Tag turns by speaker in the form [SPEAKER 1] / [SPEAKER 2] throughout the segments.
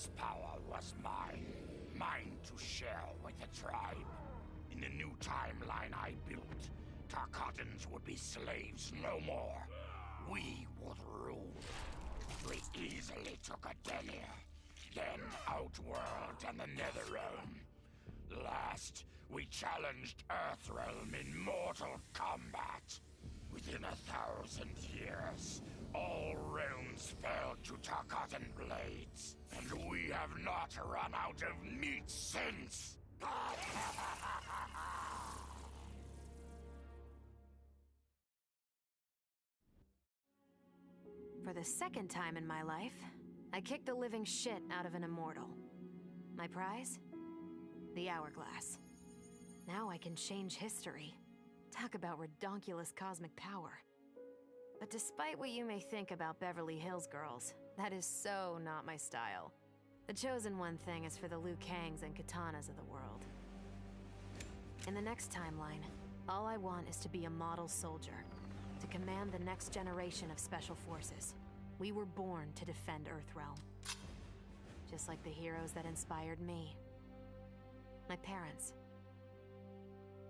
[SPEAKER 1] last power was mine. Mine to share with the tribe. In the new timeline I built, Tarkatans would be slaves no more. We would rule. We easily took Adenia, then Outworld and the Netherrealm. Last, we challenged Earthrealm in Mortal Kombat. Within 1,000 years, all realms fell to Tarkatan blades, and we have not run out of meat since!
[SPEAKER 2] For the second time in my life, I kicked the living shit out of an immortal. My prize? The hourglass. Now I can change history. Talk about redonkulous cosmic power. But despite what you may think about Beverly Hills girls, that is so not my style. The chosen one thing is for the Liu Kangs and Katanas of the world. In the next timeline, all I want is to be a model soldier, to command the next generation of special forces. We were born to defend Earthrealm. Just like the heroes that inspired me. My parents.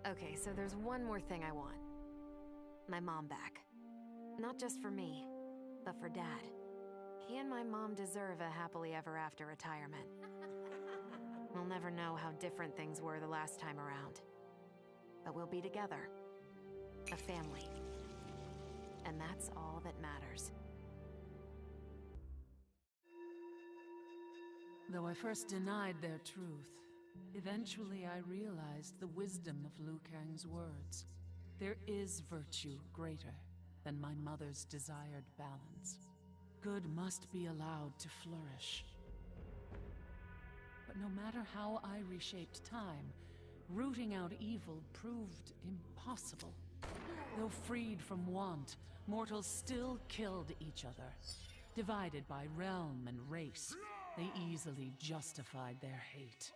[SPEAKER 2] Okay, so there's one more thing I want. My mom back. Not just for me, but for Dad. He and my mom deserve a happily ever after retirement. We'll never know how different things were the last time around. But we'll be together. A family. And that's all that matters.
[SPEAKER 3] Though I first denied their truth, eventually I realized the wisdom of Liu Kang's words. There is virtue greater than my mother's desired balance. Good must be allowed to flourish. But no matter how I reshaped time, rooting out evil proved impossible. Though freed from want, mortals still killed each other. Divided by realm and race, they easily justified their hate.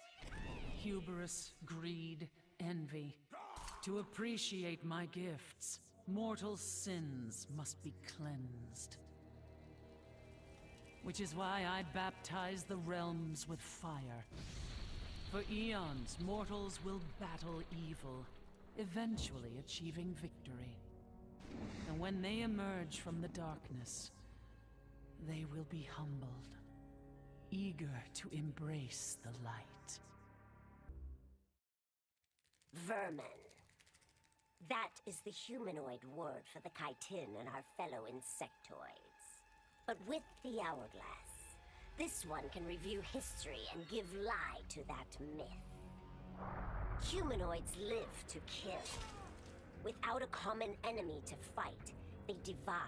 [SPEAKER 3] Hubris, greed, envy. To appreciate my gifts, mortal sins must be cleansed. Which is why I baptize the realms with fire. For eons, mortals will battle evil, eventually achieving victory. And when they emerge from the darkness, they will be humbled, eager to embrace the light.
[SPEAKER 4] Vermin. That is the humanoid word for the chitin and our fellow insectoids. But with the hourglass, this one can review history and give lie to that myth. Humanoids live to kill. Without a common enemy to fight, they divide,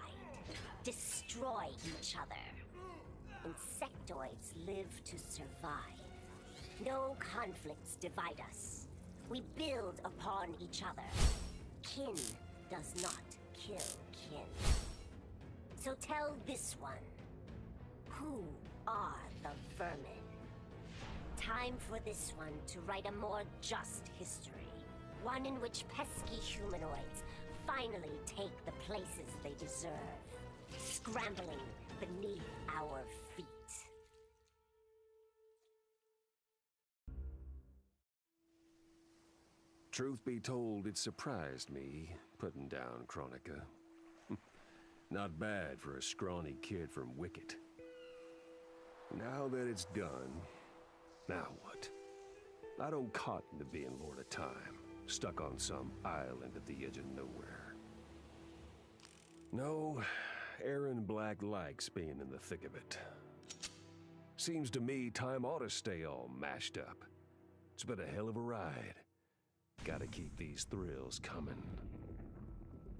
[SPEAKER 4] destroy each other. Insectoids live to survive. No conflicts divide us. We build upon each other. Kin does not kill kin. So tell this one, who are the vermin? Time for this one to write a more just history. One in which pesky humanoids finally take the places they deserve, scrambling beneath our feet.
[SPEAKER 5] Truth be told, it surprised me, putting down Chronica. Not bad for a scrawny kid from Wicket. Now that it's done, now what? I don't cotton to being Lord of Time, stuck on some island at the edge of nowhere. No, Aaron Black likes being in the thick of it. Seems to me time ought to stay all mashed up. It's been a hell of a ride. Gotta keep these thrills coming.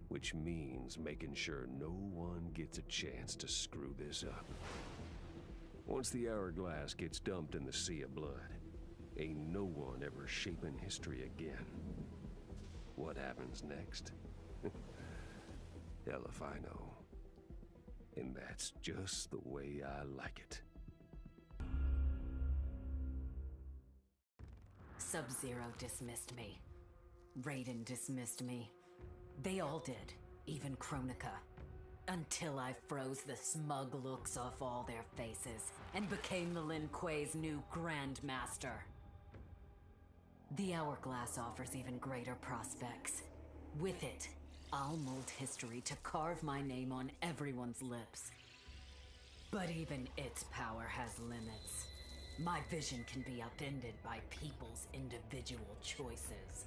[SPEAKER 5] Which means making sure no one gets a chance to screw this up. Once the hourglass gets dumped in the sea of blood, ain't no one ever shaping history again. What happens next? Hell if I know. And that's just the way I like it.
[SPEAKER 6] Sub-Zero dismissed me. Raiden dismissed me. They all did, even Chronica. Until I froze the smug looks off all their faces and became the Lin Kuei's new Grand Master. The Hourglass offers even greater prospects. With it, I'll mold history to carve my name on everyone's lips. But even its power has limits. My vision can be upended by people's individual choices.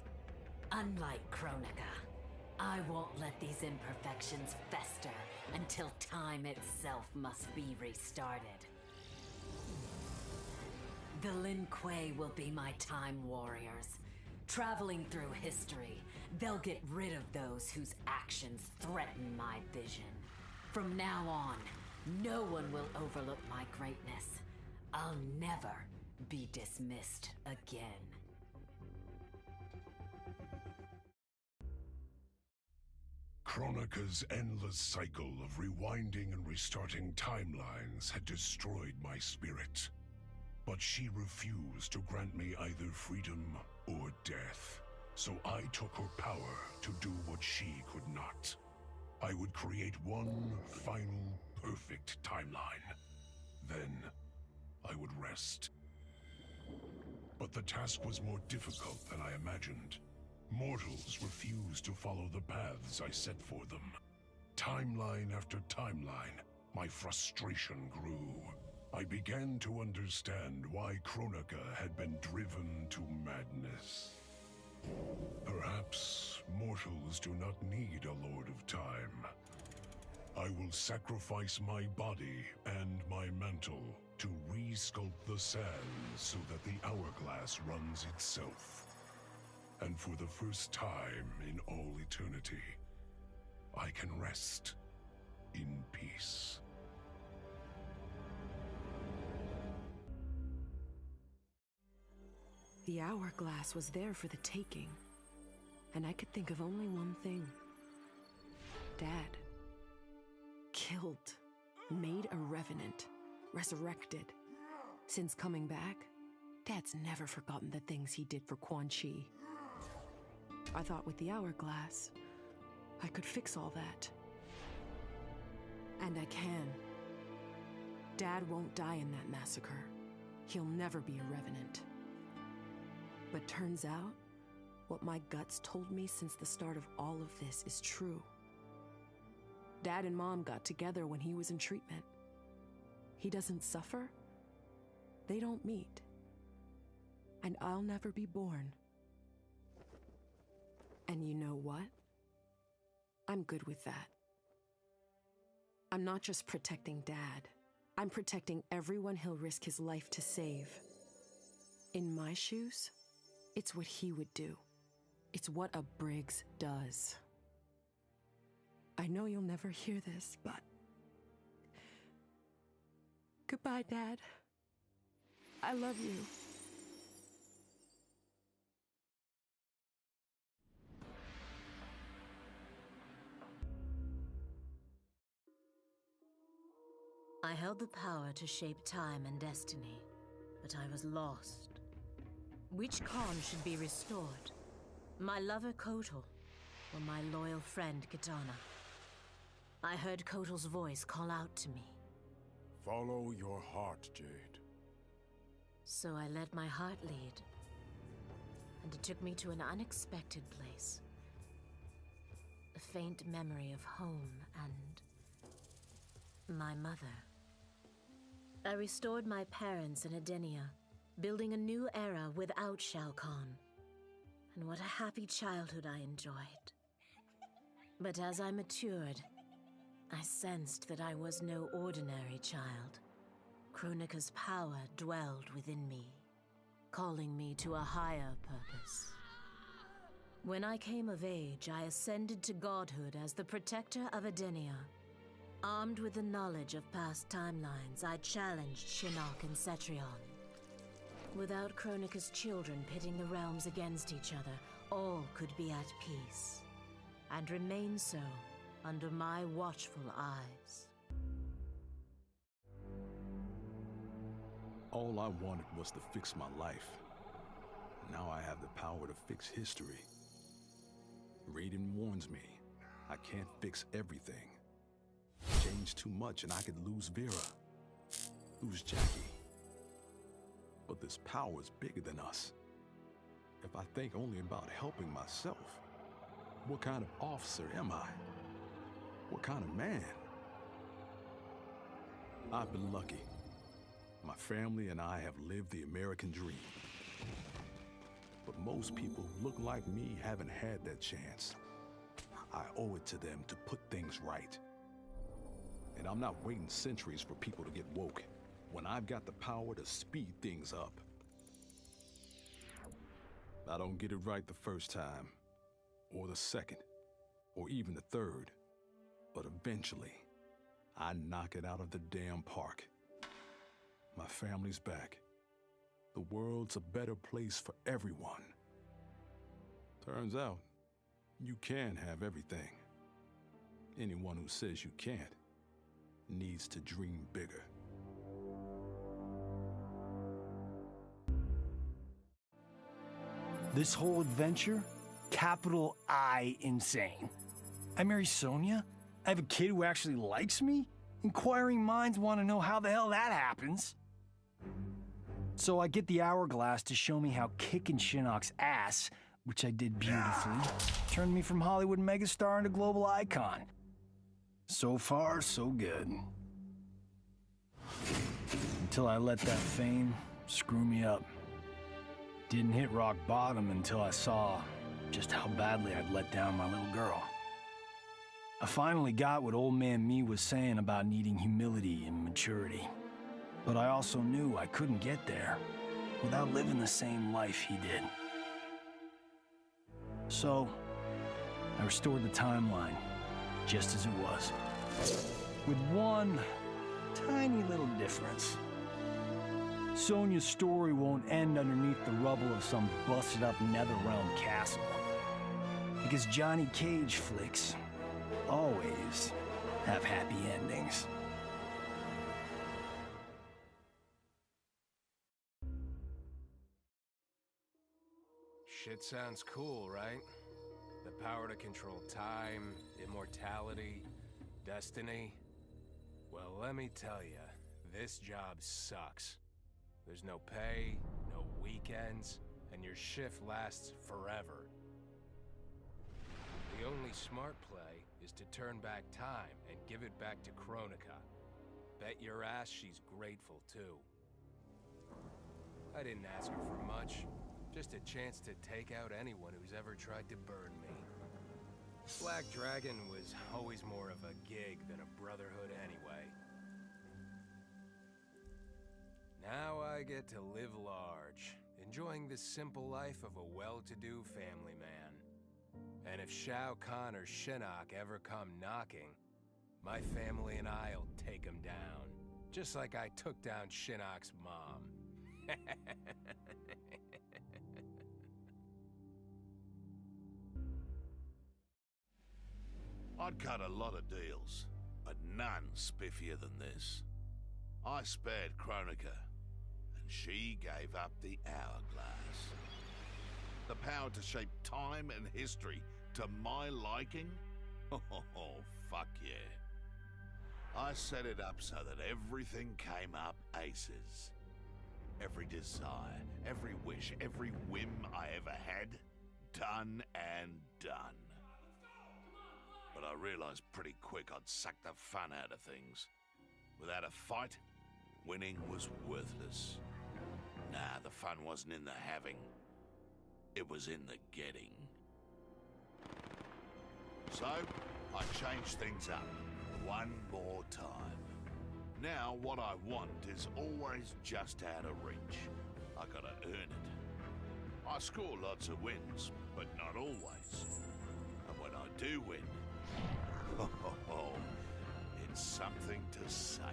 [SPEAKER 6] Unlike Kronika, I won't let these imperfections fester until time itself must be restarted. The Lin Kuei will be my time warriors. Traveling through history, they'll get rid of those whose actions threaten my vision. From now on, no one will overlook my greatness. I'll never be dismissed again.
[SPEAKER 7] Kronika's endless cycle of rewinding and restarting timelines had destroyed my spirit. But she refused to grant me either freedom or death. So I took her power to do what she could not. I would create one final, perfect timeline. Then, I would rest. But the task was more difficult than I imagined. Mortals refused to follow the paths I set for them. Timeline after timeline, my frustration grew. I began to understand why Kronika had been driven to madness. Perhaps mortals do not need a Lord of Time. I will sacrifice my body and my mantle to re-sculpt the sands so that the hourglass runs itself. And for the first time in all eternity, I can rest in peace.
[SPEAKER 8] The hourglass was there for the taking, and I could think of only one thing. Dad. Killed. Made a revenant. Resurrected. Since coming back, Dad's never forgotten the things he did for Quan Chi. I thought with the hourglass, I could fix all that. And I can. Dad won't die in that massacre. He'll never be a revenant. But turns out, what my guts told me since the start of all of this is true. Dad and Mom got together when he was in treatment. He doesn't suffer. They don't meet. And I'll never be born. And you know what? I'm good with that. I'm not just protecting Dad. I'm protecting everyone he'll risk his life to save. In my shoes, it's what he would do. It's what a Briggs does. I know you'll never hear this, but... Goodbye, Dad. I love you.
[SPEAKER 9] I held the power to shape time and destiny, but I was lost. Which Khan should be restored? My lover Kotal, or my loyal friend Kitana? I heard Kotal's voice call out to me.
[SPEAKER 10] Follow your heart, Jade.
[SPEAKER 9] So I let my heart lead, and it took me to an unexpected place. A faint memory of home and my mother. I restored my parents in Edenia, building a new era without Shao Kahn. And what a happy childhood I enjoyed. But as I matured, I sensed that I was no ordinary child. Kronika's power dwelled within me, calling me to a higher purpose. When I came of age, I ascended to godhood as the protector of Edenia. Armed with the knowledge of past timelines, I challenged Shinnok and Cetrion. Without Kronika's children pitting the realms against each other, all could be at peace, and remain so under my watchful eyes.
[SPEAKER 10] All I wanted was to fix my life. Now I have the power to fix history. Raiden warns me, I can't fix everything, Change too much and I could lose Vera, lose Jackie. But this power is bigger than us. If I think only about helping myself, what kind of officer am I? What kind of man? I've been lucky. My family and I have lived the American dream. But most people who look like me haven't had that chance. I owe it to them to put things right. And I'm not waiting centuries for people to get woke when I've got the power to speed things up. I don't get it right the first time, or the second, or even the third. But eventually, I knock it out of the damn park. My family's back. The world's a better place for everyone. Turns out, you can have everything. Anyone who says you can't needs to dream bigger.
[SPEAKER 11] This whole adventure, capital I insane. I marry Sonia? I have a kid who actually likes me? Inquiring minds want to know how the hell that happens. So I get the hourglass to show me how kicking Shinnok's ass, which I did beautifully, turned me from Hollywood megastar into global icon. So far, so good. Until I let that fame screw me up. Didn't hit rock bottom until I saw just how badly I'd let down my little girl. I finally got what old man me was saying about needing humility and maturity. But I also knew I couldn't get there without living the same life he did. So, I restored the timeline, just as it was. With one tiny little difference. Sonia's story won't end underneath the rubble of some busted-up Netherrealm castle. Because Johnny Cage flicks always have happy endings.
[SPEAKER 12] Shit sounds cool, right? The power to control time, immortality, destiny. Well, let me tell you, this job sucks. There's no pay, no weekends, and your shift lasts forever. The only smart play is to turn back time and give it back to Kronika. Bet your ass she's grateful, too. I didn't ask her for much. Just a chance to take out anyone who's ever tried to burn me. Black Dragon was always more of a gig than a brotherhood anyway. Now I get to live large, enjoying the simple life of a well-to-do family man. And if Shao Kahn or Shinnok ever come knocking, my family and I'll take them down. Just like I took down Shinnok's mom.
[SPEAKER 13] I'd cut a lot of deals, but none spiffier than this. I spared Kronika, and she gave up the hourglass. The power to shape time and history to my liking? Oh, fuck yeah. I set it up so that everything came up aces. Every desire, every wish, every whim I ever had, done and done. But I realized pretty quick I'd suck the fun out of things. Without a fight, winning was worthless. Nah, the fun wasn't in the having. It was in the getting. So, I changed things up one more time. Now, what I want is always just out of reach. I gotta earn it. I score lots of wins, but not always. And when I do win, it's something to savor.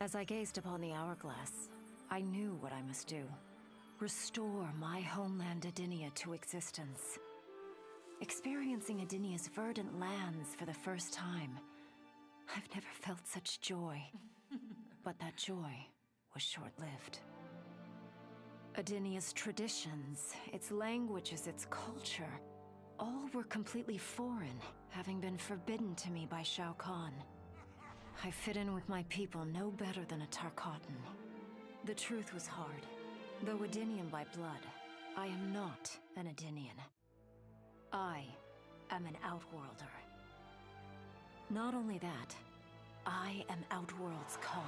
[SPEAKER 2] As I gazed upon the hourglass, I knew what I must do. Restore my homeland Edenia to existence. Experiencing Edenia's verdant lands for the first time, I've never felt such joy. But that joy was short-lived. Adenia's traditions, its languages, its culture, all were completely foreign, having been forbidden to me by Shao Kahn. I fit in with my people no better than a Tarkatan. The truth was hard. Though Edenian by blood, I am not an Edenian. I am an Outworlder. Not only that, I am Outworld's Khan.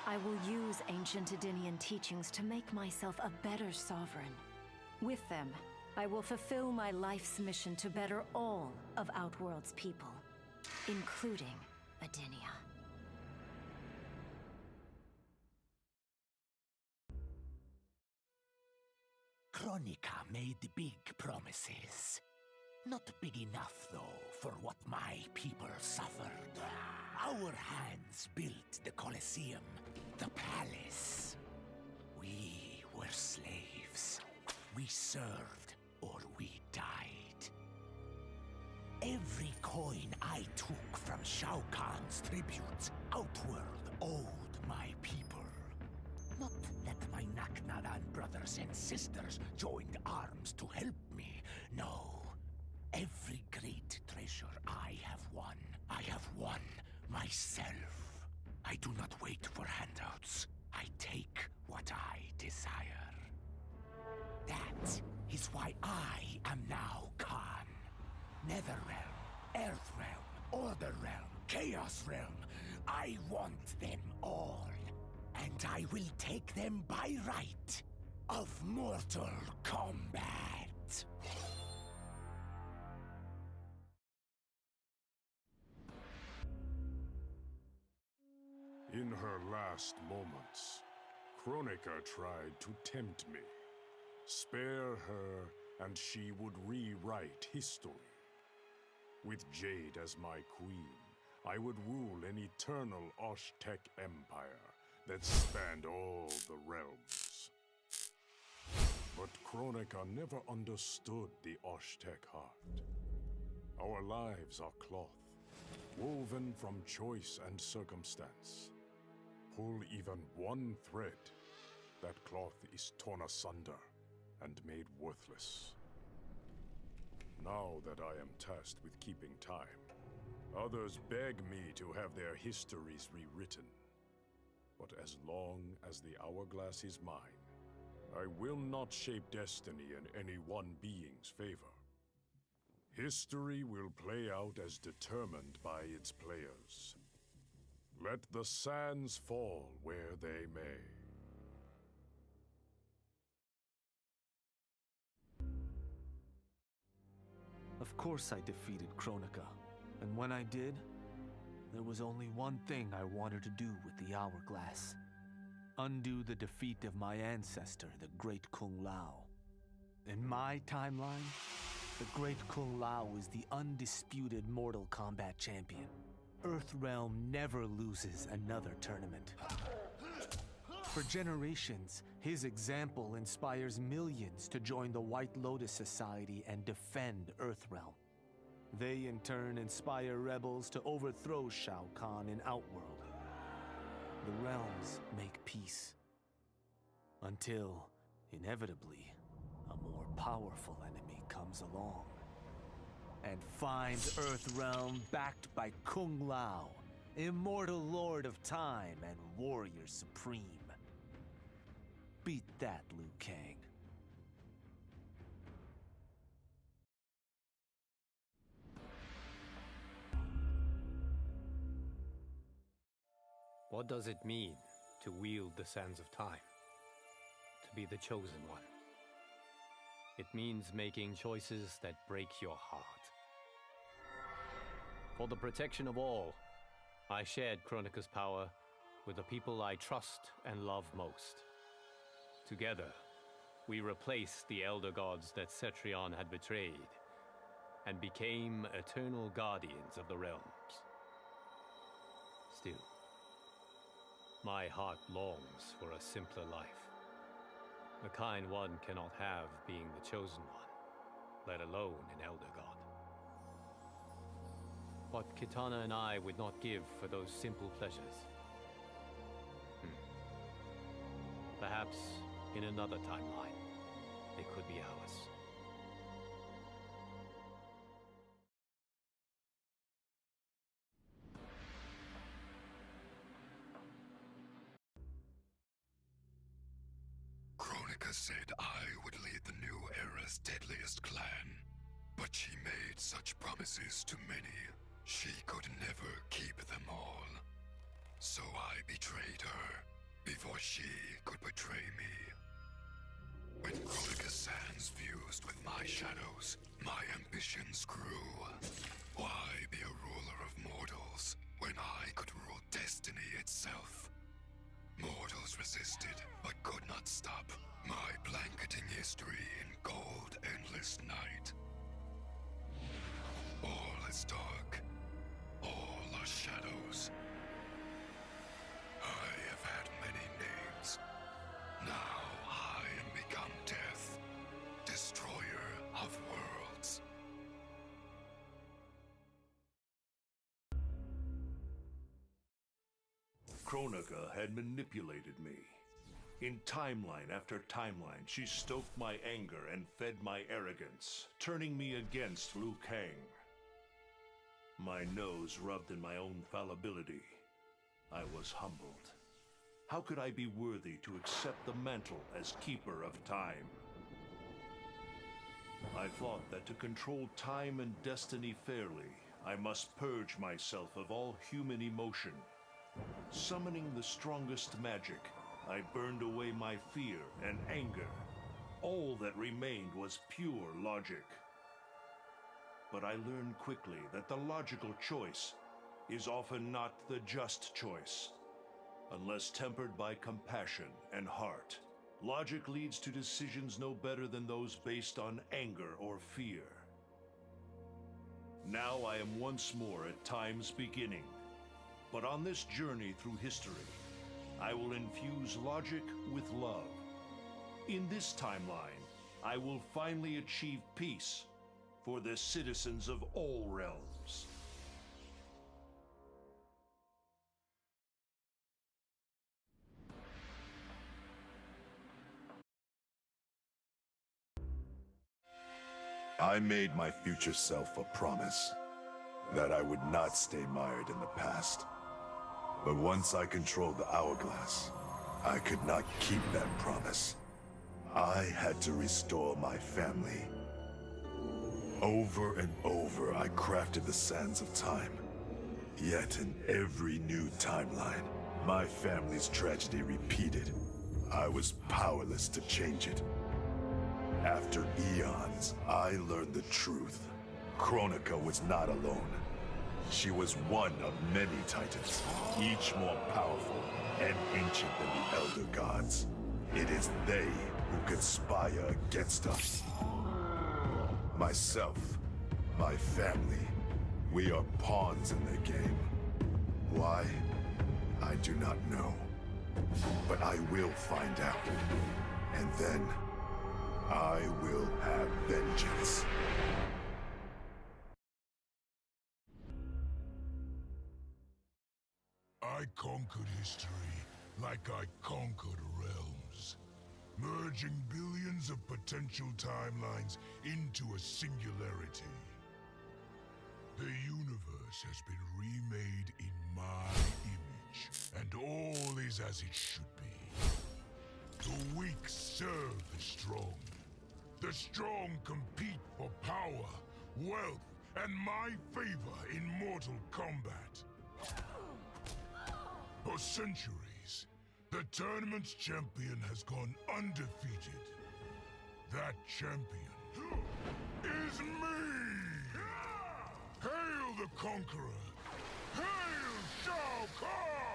[SPEAKER 2] I will use ancient Edenian teachings to make myself a better sovereign. With them, I will fulfill my life's mission to better all of Outworld's people, including Edenia.
[SPEAKER 1] Kronika made big promises. Not big enough, though, for what my people suffered. Our hands built the Colosseum, the palace. We were slaves. We served or we died. Every coin I took from Shao Kahn's tributes, Outworld owed my people. Not that my Naknadan brothers and sisters joined arms to help me, no. Every great treasure I have won myself. I do not wait for handouts. I take what I desire. That is why I am now Khan. Netherrealm, Earthrealm, Order Realm, Chaos Realm. I want them all. And I will take them by right of Mortal Kombat.
[SPEAKER 7] In her last moments, Kronika tried to tempt me. Spare her, and she would rewrite history. With Jade as my queen, I would rule an eternal Osh-Tech empire that spanned all the realms. But Kronika never understood the Osh-Tech heart. Our lives are cloth, woven from choice and circumstance. Pull even one thread, that cloth is torn asunder and made worthless. Now that I am tasked with keeping time, others beg me to have their histories rewritten. But as long as the hourglass is mine, I will not shape destiny in any one being's favor. History will play out as determined by its players. Let the sands fall where they may.
[SPEAKER 14] Of course I defeated Kronika, and when I did, there was only one thing I wanted to do with the hourglass. Undo the defeat of my ancestor, the Great Kung Lao. In my timeline, the Great Kung Lao is the undisputed Mortal Kombat champion. Earthrealm never loses another tournament. For generations, his example inspires millions to join the White Lotus Society and defend Earthrealm. They in turn inspire rebels to overthrow Shao Kahn in Outworld. The realms make peace. Until, inevitably, a more powerful enemy comes along and finds Earthrealm backed by Kung Lao, immortal lord of time and warrior supreme. Beat that, Liu Kang.
[SPEAKER 15] What does it mean to wield the sands of time? To be the chosen one? It means making choices that break your heart. For the protection of all, I shared Kronika's power with the people I trust and love most. Together, we replaced the elder gods that Cetrion had betrayed, and became eternal guardians of the realms. Still, my heart longs for a simpler life. The kind one cannot have being the chosen one, let alone an elder god. What Kitana and I would not give for those simple pleasures. Perhaps in another timeline. They could be ours.
[SPEAKER 16] Kronika said I would lead the new era's deadliest clan. But she made such promises to many, she could never keep them all. So I betrayed her, before she could betray me. When Kronika's sands fused with my shadows, my ambitions grew. Why be a ruler of mortals, when I could rule destiny itself? Mortals resisted, but could not stop my blanketing history in cold, endless night. All is dark. All are shadows. I have had many names. Now I am become death, destroyer of worlds.
[SPEAKER 17] Kronika had manipulated me. In timeline after timeline, she stoked my anger and fed my arrogance, turning me against Liu Kang. My nose rubbed in my own fallibility. I was humbled. How could I be worthy to accept the mantle as keeper of time? I thought that to control time and destiny fairly, I must purge myself of all human emotion. Summoning the strongest magic, I burned away my fear and anger. All that remained was pure logic. But I learned quickly that the logical choice is often not the just choice. Unless tempered by compassion and heart, logic leads to decisions no better than those based on anger or fear. Now I am once more at time's beginning. But on this journey through history, I will infuse logic with love. In this timeline, I will finally achieve peace for the citizens of all realms.
[SPEAKER 16] I made my future self a promise that I would not stay mired in the past. But once I controlled the hourglass, I could not keep that promise. I had to restore my family. Over and over, I crafted the sands of time. Yet in every new timeline, my family's tragedy repeated. I was powerless to change it. After eons, I learned the truth. Kronika was not alone. She was one of many titans, each more powerful and ancient than the Elder Gods. It is they who conspire against us. Myself, my family, we are pawns in their game. Why? I do not know. But I will find out. And then, I will have vengeance.
[SPEAKER 7] I conquered history like I conquered realms, merging billions of potential timelines into a singularity. The universe has been remade in my image, and all is as it should be. The weak serve the strong. The strong compete for power, wealth, and my favor in Mortal Kombat. For centuries, the tournament's champion has gone undefeated. That champion is me! Hail the Conqueror! Hail Shao Kahn!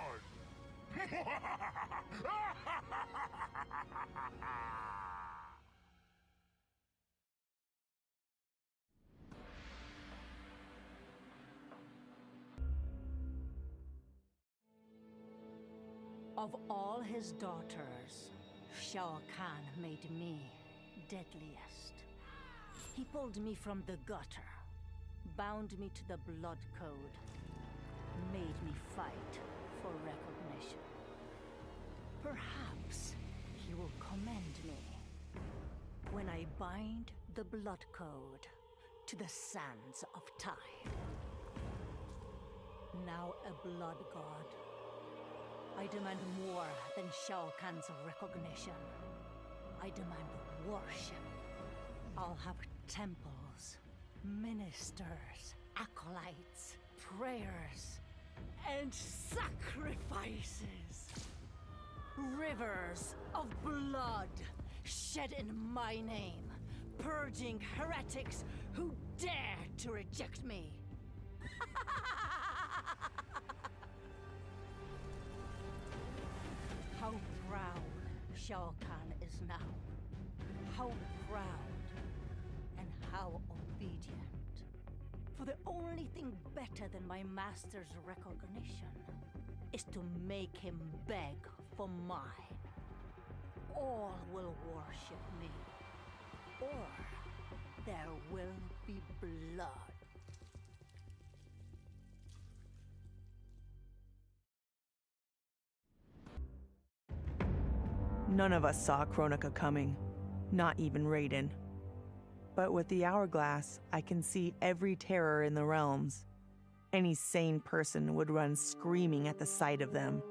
[SPEAKER 18] Of all his daughters, Shao Kahn made me deadliest. He pulled me from the gutter, bound me to the blood code, made me fight for recognition. Perhaps he you will commend me when I bind the blood code to the sands of time. Now a blood god, I demand more than Shao Kahn's recognition. I demand worship. I'll have temples, ministers, acolytes, prayers, and sacrifices. Rivers of blood shed in my name, purging heretics who dare to reject me. How proud Shao Kahn is now. How proud and how obedient. For the only thing better than my master's recognition is to make him beg for mine. All will worship me, or there will be blood.
[SPEAKER 19] None of us saw Kronika coming, not even Raiden. But with the hourglass, I can see every terror in the realms. Any sane person would run screaming at the sight of them.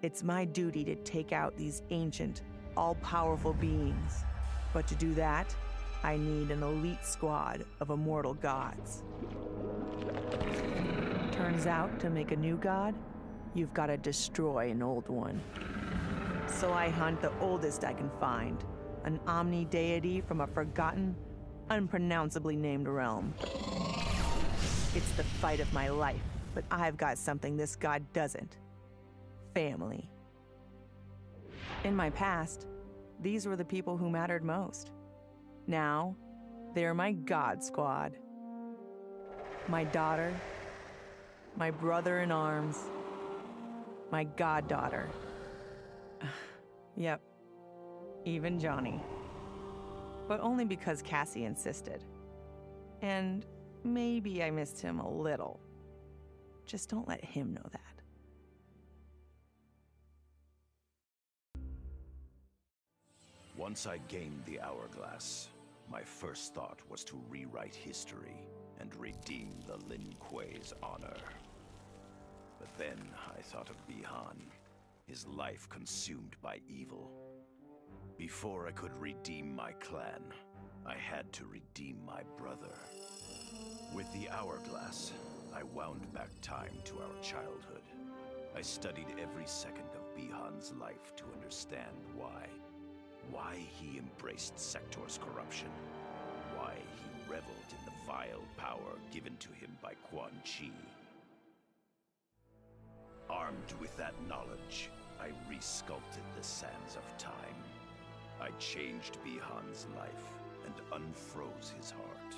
[SPEAKER 19] It's my duty to take out these ancient, all-powerful beings. But to do that, I need an elite squad of immortal gods. Turns out, to make a new god, you've got to destroy an old one. So I hunt the oldest I can find, an omni-deity from a forgotten, unpronounceably named realm. It's the fight of my life, but I've got something this god doesn't. Family. In my past, these were the people who mattered most. Now, they're my god squad. My daughter, my brother in arms, my goddaughter. Yep, even Johnny. But only because Cassie insisted. And maybe I missed him a little. Just don't let him know that.
[SPEAKER 5] Once I gained the hourglass, my first thought was to rewrite history and redeem the Lin Kuei's honor. But then I thought of Bi-Han, his life consumed by evil. Before I could redeem my clan, I had to redeem my brother. With the hourglass, I wound back time to our childhood. I studied every second of Bi-Han's life to understand why. Why he embraced Sector's corruption. Why he reveled in the vile power given to him by Quan Chi. Armed with that knowledge, I resculpted the sands of time. I changed Bi-Han's life and unfroze his heart.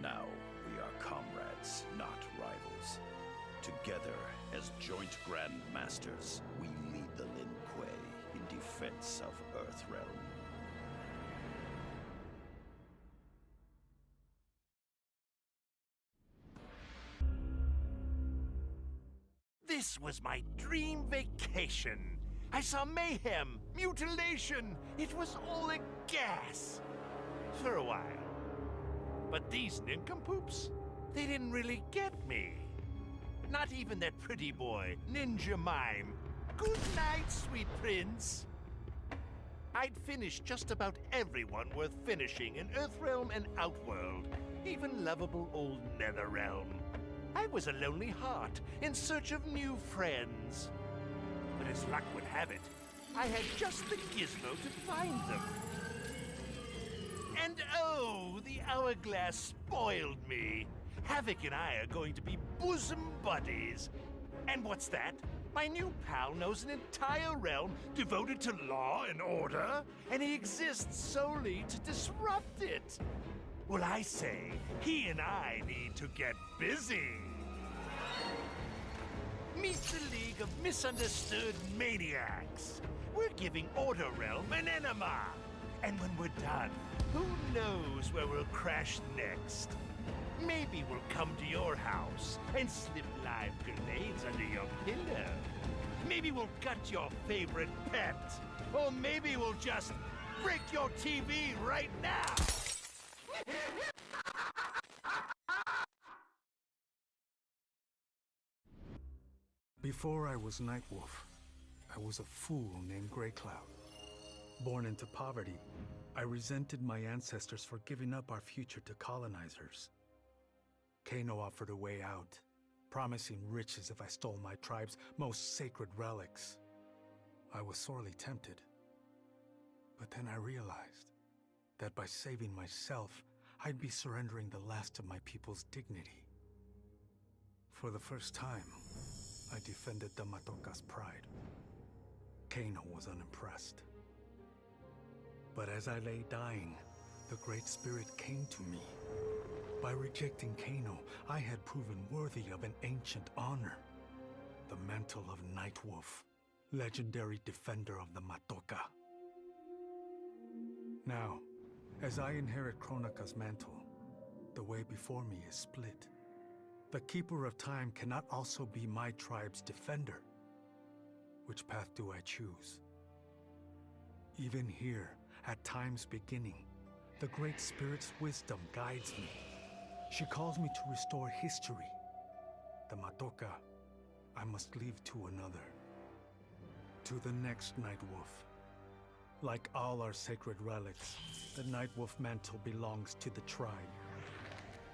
[SPEAKER 5] Now we are comrades, not rivals. Together, as joint Grand Masters, we lead the Lin Kuei in defense of Earthrealm.
[SPEAKER 20] This was my dream vacation. I saw mayhem, mutilation. It was all a gas. For a while. But these nincompoops, they didn't really get me. Not even that pretty boy, Ninja Mime. Good night, sweet prince. I'd finished just about everyone worth finishing in Earthrealm and Outworld, even lovable old Netherrealm. I was a lonely heart in search of new friends. But as luck would have it, I had just the gizmo to find them. And oh, the hourglass spoiled me. Havoc and I are going to be bosom buddies. And what's that? My new pal knows an entire realm devoted to law and order, and he exists solely to disrupt it. Well, I say, he and I need to get busy. Meet the League of Misunderstood Maniacs. We're giving Order Realm an enema. And when we're done, who knows where we'll crash next? Maybe we'll come to your house and slip live grenades under your pillow. Maybe we'll gut your favorite pet. Or maybe we'll just break your TV right now!
[SPEAKER 21] Before I was Nightwolf, I was a fool named Greycloud. Born into poverty, I resented my ancestors for giving up our future to colonizers. Kano offered a way out, promising riches if I stole my tribe's most sacred relics. I was sorely tempted. But then I realized that by saving myself, I'd be surrendering the last of my people's dignity. For the first time, I defended the Matoka's pride. Kano was unimpressed. But as I lay dying, the Great Spirit came to me. By rejecting Kano, I had proven worthy of an ancient honor. The mantle of Nightwolf, legendary defender of the Matoka. Now, as I inherit Kronika's mantle, the way before me is split. The Keeper of Time cannot also be my tribe's defender. Which path do I choose? Even here, at time's beginning, the Great Spirit's wisdom guides me. She calls me to restore history. The Matoka, I must leave to another. To the next Nightwolf. Like all our sacred relics, the Nightwolf mantle belongs to the tribe.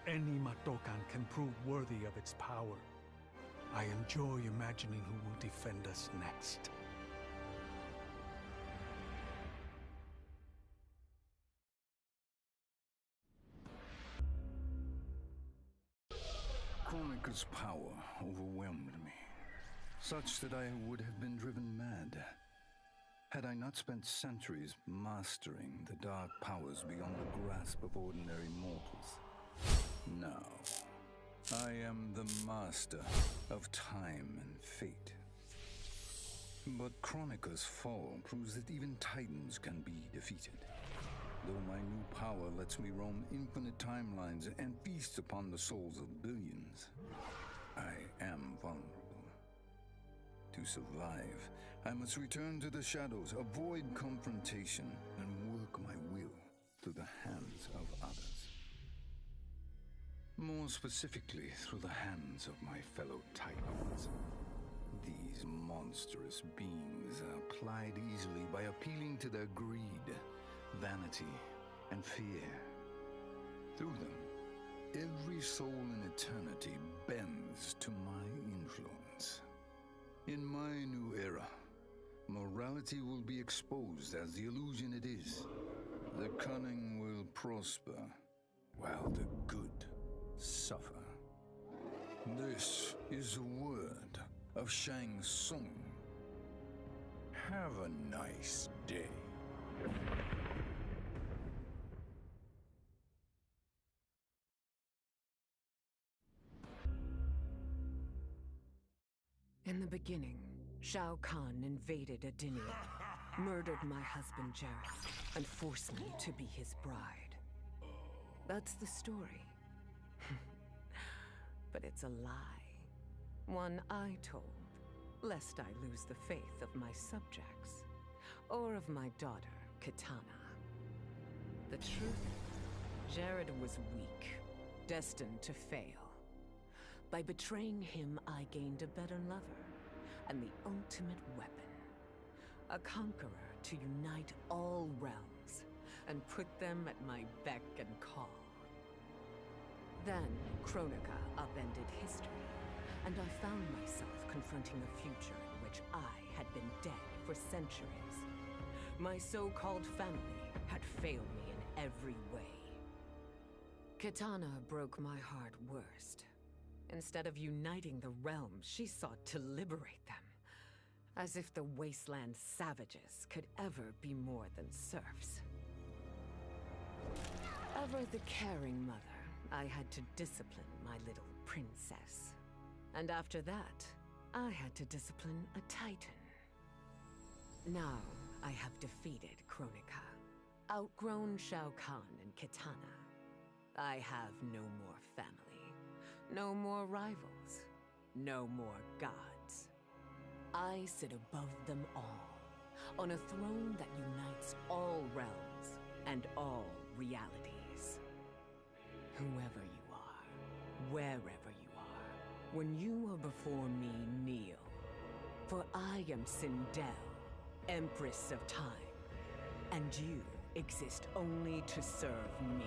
[SPEAKER 21] Any Matokan can prove worthy of its power. I enjoy imagining who will defend us next.
[SPEAKER 22] Kronika's power overwhelmed me, such that I would have been driven mad, had I not spent centuries mastering the dark powers beyond the grasp of ordinary mortals. Now, I am the master of time and fate. But Kronika's fall proves that even titans can be defeated. Though my new power lets me roam infinite timelines and feast upon the souls of billions, I am vulnerable. To survive, I must return to the shadows, avoid confrontation, and work my will through the hands of others. More specifically, through the hands of my fellow Titans. These monstrous beings are plied easily by appealing to their greed, vanity, and fear. Through them, every soul in eternity bends to my influence. In my new era, morality will be exposed as the illusion it is. The cunning will prosper, while the good suffer. This is the word of Shang Tsung. Have a nice day.
[SPEAKER 23] In the beginning, Shao Kahn invaded Adenia, murdered my husband Jared, and forced me to be his bride. That's the story. But it's a lie. One I told, lest I lose the faith of my subjects, or of my daughter, Kitana. The truth, Jared was weak, destined to fail. By betraying him, I gained a better lover, and the ultimate weapon. A conqueror to unite all realms, and put them at my beck and call. Then, Kronika upended history, and I found myself confronting a future in which I had been dead for centuries. My so-called family had failed me in every way. Kitana broke my heart worst. Instead of uniting the realms, she sought to liberate them. As if the wasteland savages could ever be more than serfs. Ever the caring mother, I had to discipline my little princess. And after that, I had to discipline a titan. Now, I have defeated Kronika, outgrown Shao Kahn and Kitana. I have no more family, no more rivals, no more gods.
[SPEAKER 8] I sit above them all, on a throne that unites all realms and all realities. Whoever you are, wherever you are, when you are before me, kneel. For I am Sindel, Empress of Time, and you exist only to serve me.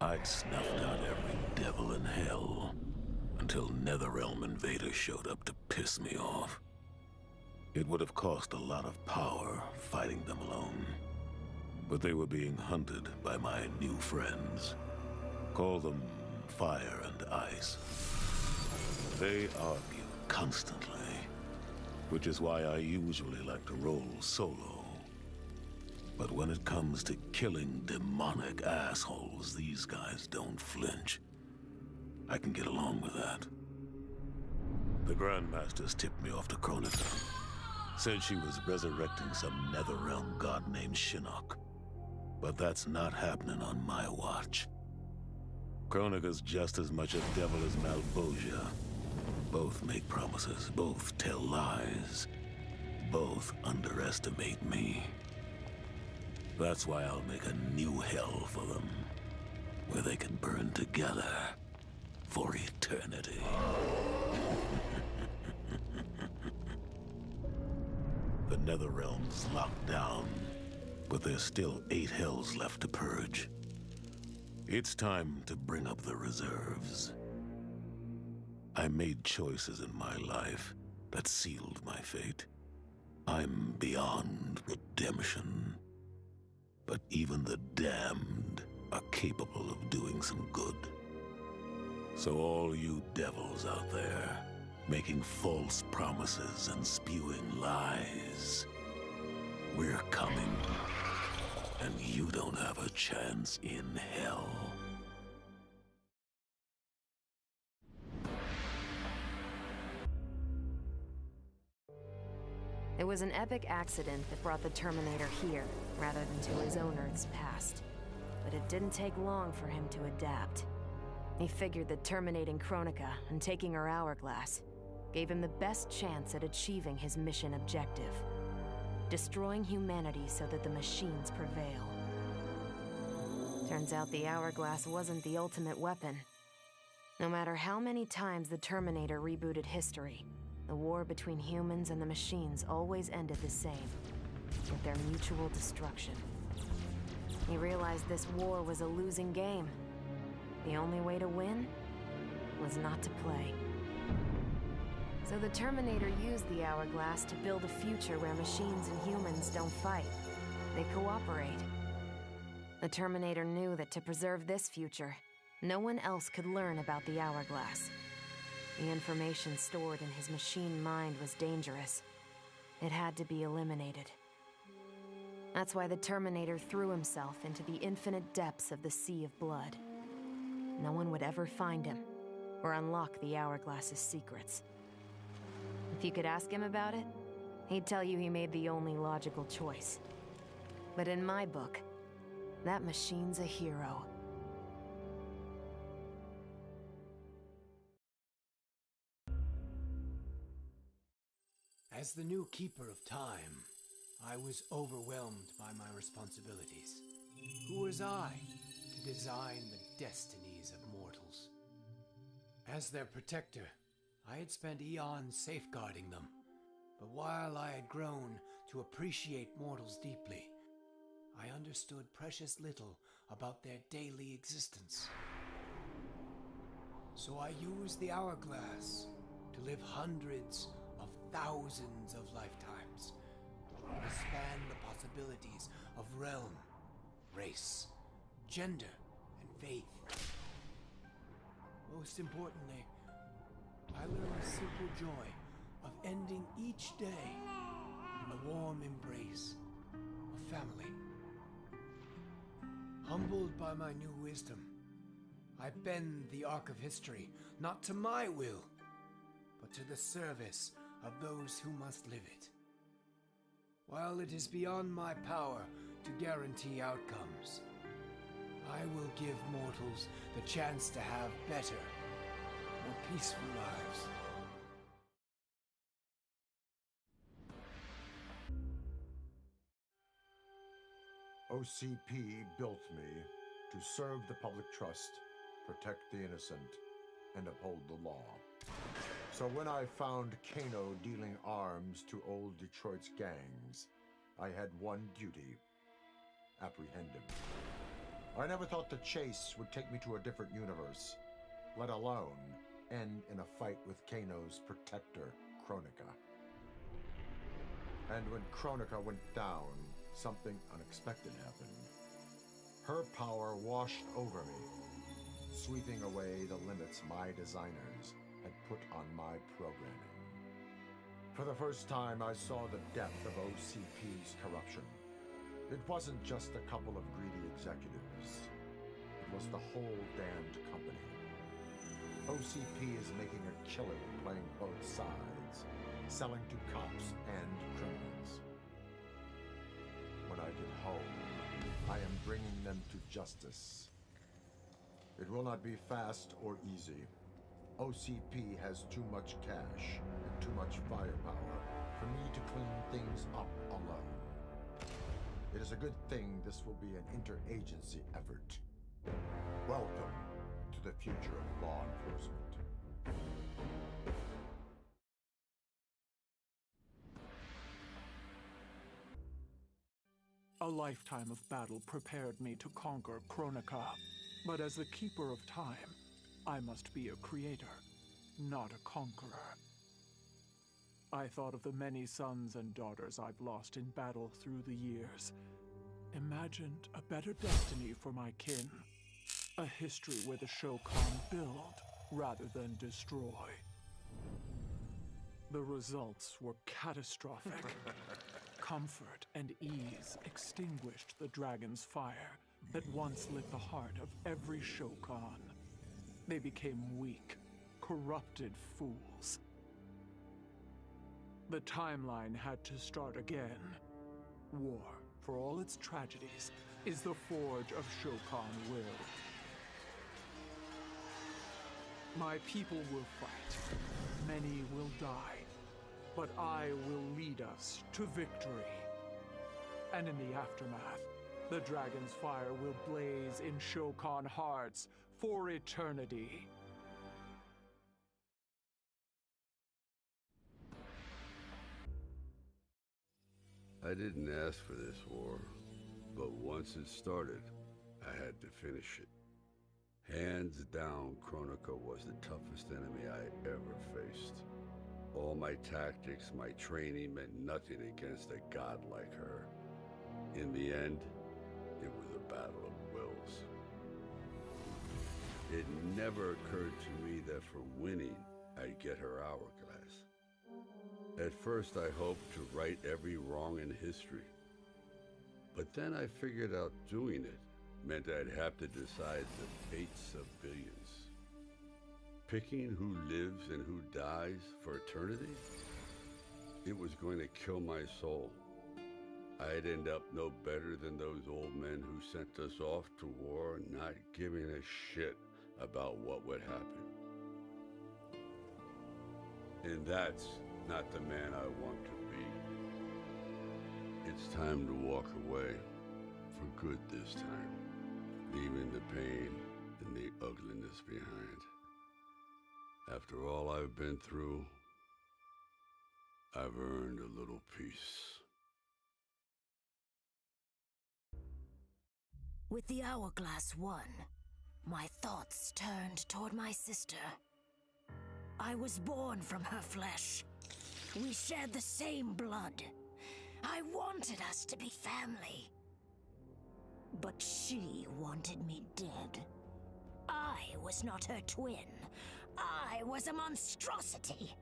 [SPEAKER 5] I'd snuffed out every devil in hell until Netherrealm invaders showed up to piss me off. It would have cost a lot of power fighting them alone, but they were being hunted by my new friends. Call them Fire and Ice. They argue constantly, which is why I usually like to roll solo. But when it comes to killing demonic assholes, these guys don't flinch. I can get along with that. The Grandmasters tipped me off to Kronika. Said she was resurrecting some Netherrealm god named Shinnok. But that's not happening on my watch. Kronika's just as much a devil as Malbosia. Both make promises, both tell lies, both underestimate me. That's why I'll make a new hell for them, where they can burn together for eternity. The Netherrealm's locked down, but there's still 8 hells left to purge. It's time to bring up the reserves. I made choices in my life that sealed my fate. I'm beyond redemption. But even the damned are capable of doing some good. So all you devils out there, making false promises and spewing lies, we're coming, and you don't have a chance in hell.
[SPEAKER 2] It was an epic accident that brought the Terminator here, rather than to his own Earth's past. But it didn't take long for him to adapt. He figured that terminating Kronika and taking her hourglass gave him the best chance at achieving his mission objective. Destroying humanity so that the machines prevail. Turns out the hourglass wasn't the ultimate weapon. No matter how many times the Terminator rebooted history, the war between humans and the machines always ended the same, with their mutual destruction. He realized this war was a losing game. The only way to win was not to play. So the Terminator used the hourglass to build a future where machines and humans don't fight. They cooperate. The Terminator knew that to preserve this future, no one else could learn about the hourglass. The information stored in his machine mind was dangerous. It had to be eliminated. That's why the Terminator threw himself into the infinite depths of the Sea of Blood. No one would ever find him, or unlock the hourglass's secrets. If you could ask him about it, he'd tell you he made the only logical choice. But in my book, that machine's a hero.
[SPEAKER 3] As the new Keeper of Time, I was overwhelmed by my responsibilities. Who was I to design the destinies of mortals? As their protector, I had spent eons safeguarding them. But while I had grown to appreciate mortals deeply, I understood precious little about their daily existence. So I used the hourglass to live hundreds of thousands of lifetimes, to span the possibilities of realm, race, gender, and faith. Most importantly, I learned the simple joy of ending each day in the warm embrace of family. Humbled by my new wisdom, I bend the arc of history, not to my will, but to the service of those who must live it. While it is beyond my power to guarantee outcomes, I will give mortals the chance to have better, more peaceful lives.
[SPEAKER 4] OCP built me to serve the public trust, protect the innocent, and uphold the law. So when I found Kano dealing arms to old Detroit's gangs, I had one duty: apprehend him. I never thought the chase would take me to a different universe, let alone end in a fight with Kano's protector, Kronika. And when Kronika went down, something unexpected happened. Her power washed over me, sweeping away the limits my designers had put on my programming. For the first time, I saw the depth of OCP's corruption. It wasn't just a couple of greedy executives. It was the whole damned company. OCP is making a killing playing both sides, selling to cops and criminals. When I get home, I am bringing them to justice. It will not be fast or easy. OCP has too much cash and too much firepower for me to clean things up alone. It is a good thing this will be an interagency effort. Welcome to the future of law enforcement.
[SPEAKER 21] A lifetime of battle prepared me to conquer Kronika, but as the keeper of time, I must be a creator, not a conqueror. I thought of the many sons and daughters I've lost in battle through the years, imagined a better destiny for my kin, a history where the Shokan build rather than destroy. The results were catastrophic. Comfort and ease extinguished the dragon's fire that once lit the heart of every Shokan. They became weak, corrupted fools. The timeline had to start again. War, for all its tragedies, is the forge of Shokan will. My people will fight. Many will die. But I will lead us to victory. And in the aftermath, the dragon's fire will blaze in Shokan hearts for eternity.
[SPEAKER 6] I didn't ask for this war, but once it started, I had to finish it. Hands down, Kronika was the toughest enemy I ever faced. All my tactics, my training meant nothing against a god like her. In the end, it was a battle of wills. It never occurred to me that for winning, I'd get her hourglass. At first, I hoped to right every wrong in history. But then I figured out doing it meant I'd have to decide the fates of billions. Picking who lives and who dies for eternity? It was going to kill my soul. I'd end up no better than those old men who sent us off to war, not giving a shit about what would happen. And that's not the man I want to be. It's time to walk away, for good this time, leaving the pain and the ugliness behind. After all I've been through, I've earned a little peace.
[SPEAKER 9] With the hourglass won, my thoughts turned toward my sister. I was born from her flesh. We shared the same blood. I wanted us to be family. But she wanted me dead. I was not her twin. I was a monstrosity.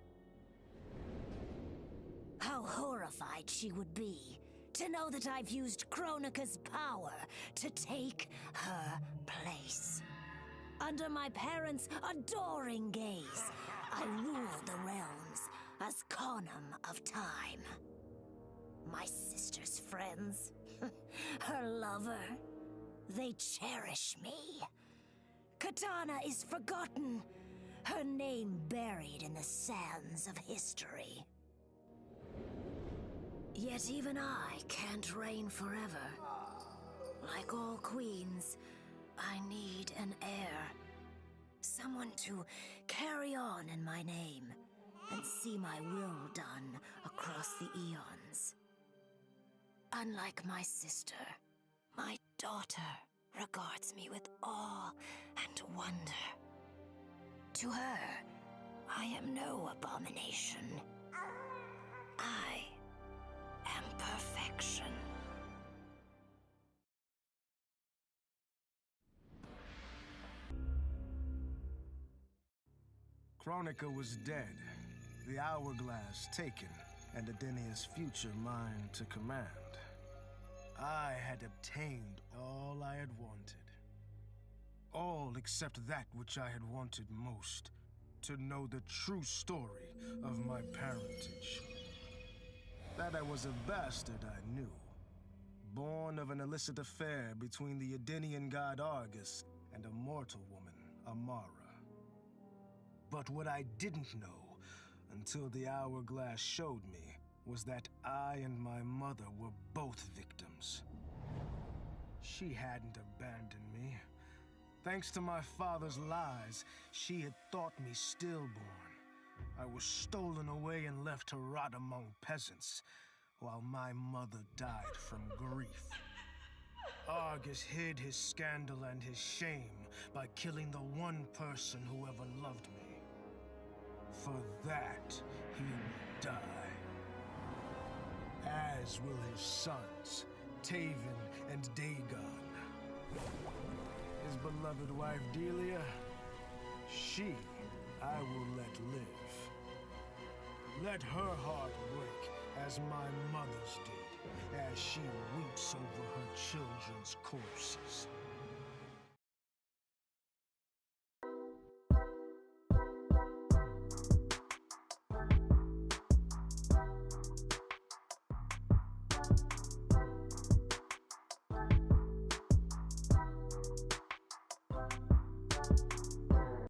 [SPEAKER 9] How horrified she would be to know that I've used Kronika's power to take her place. Under my parents' adoring gaze, I rule the realms as Conum of Time. My sister's friends, her lover, They cherish me. Katana is forgotten, her name buried in the sands of history. Yet even I can't reign forever. Like all queens, I need an heir. Someone to carry on in my name and see my will done across the eons. Unlike my sister, my daughter regards me with awe and wonder. To her, I am no abomination. I am perfection.
[SPEAKER 10] Kronika was dead, the hourglass taken, and Adenia's future mine to command. I had obtained all I had wanted. All except that which I had wanted most, to know the true story of my parentage. That I was a bastard I knew, born of an illicit affair between the Edenian god Argus and a mortal woman, Amara. But what I didn't know, until the hourglass showed me, was that I and my mother were both victims. She hadn't abandoned me. Thanks to my father's lies, she had thought me stillborn. I was stolen away and left to rot among peasants, while my mother died from grief. Argus hid his scandal and his shame by killing the one person who ever loved me. For that, he will die. As will his sons, Taven and Dagon. His beloved wife Delia, she I will let live. Let her heart break as my mother's did, as she weeps over her children's corpses.